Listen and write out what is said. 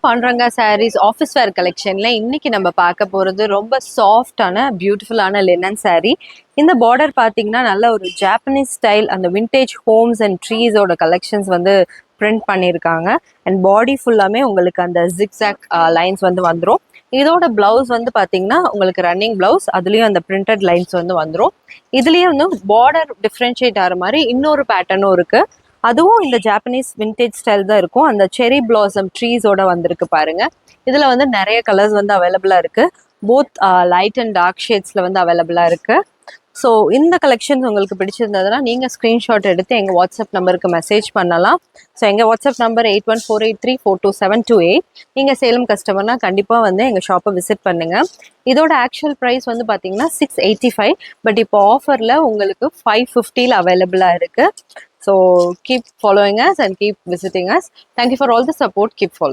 Panduranga saris office wear கலெக்ஷன்ல இன்னைக்கு நம்ம பார்க்க போறது ரொம்ப சாஃப்டான பியூட்டிஃபுல்லான லினன் saree. இந்த பார்டர் பார்த்தீங்கன்னா நல்ல ஒரு ஜாப்பனீஸ் ஸ்டைல் அந்த விண்டேஜ் ஹோம்ஸ் அண்ட் ட்ரீஸோட கலெக்ஷன்ஸ் வந்து பிரிண்ட் பண்ணியிருக்காங்க. அண்ட் பாடி ஃபுல்லாமே உங்களுக்கு அந்த ஜிக்ஸாக் லைன்ஸ் வந்து வந்துடும். இதோட பிளவுஸ் வந்து பார்த்தீங்கன்னா உங்களுக்கு ரன்னிங் பிளவுஸ், அதுலேயும் அந்த பிரிண்டட் லைன்ஸ் வந்து வந்துடும். இதுலேயே வந்து பார்டர் டிஃப்ரென்ஷியேட் ஆகிற மாதிரி இன்னொரு பேட்டர்னும் இருக்கு. அதுவும் இந்த ஜாப்பனீஸ் விண்டேஜ் ஸ்டைல் தான் இருக்கும். அந்த செரி பிளாசம் ட்ரீஸோட வந்திருக்கு பாருங்க. இதுல வந்து நிறைய கலர்ஸ் வந்து அவைலபிளா இருக்கு. போத் லைட் அண்ட் டார்க் ஷேட்ஸ்ல வந்து அவைலபிளா இருக்கு. ஸோ இந்த கலெக்ஷன்ஸ் உங்களுக்கு பிடிச்சிருந்ததுன்னா நீங்கள் ஸ்க்ரீன்ஷாட் எடுத்து எங்கள் வாட்ஸ்அப் நம்பருக்கு மெசேஜ் பண்ணலாம். ஸோ எங்கள் வாட்ஸ்அப் நம்பர் 8148342728. நீங்கள் சேலம் கஸ்டமர்னா கண்டிப்பாக வந்து எங்கள் ஷாப்பை விசிட் பண்ணுங்கள். இதோட ஆக்சுவல் ப்ரைஸ் வந்து பார்த்தீங்கன்னா 685. பட் இப்போ ஆஃபரில் உங்களுக்கு 550 அவைலபிளாக இருக்குது. So keep following us and keep visiting us. Thank you for all the support. Keep following.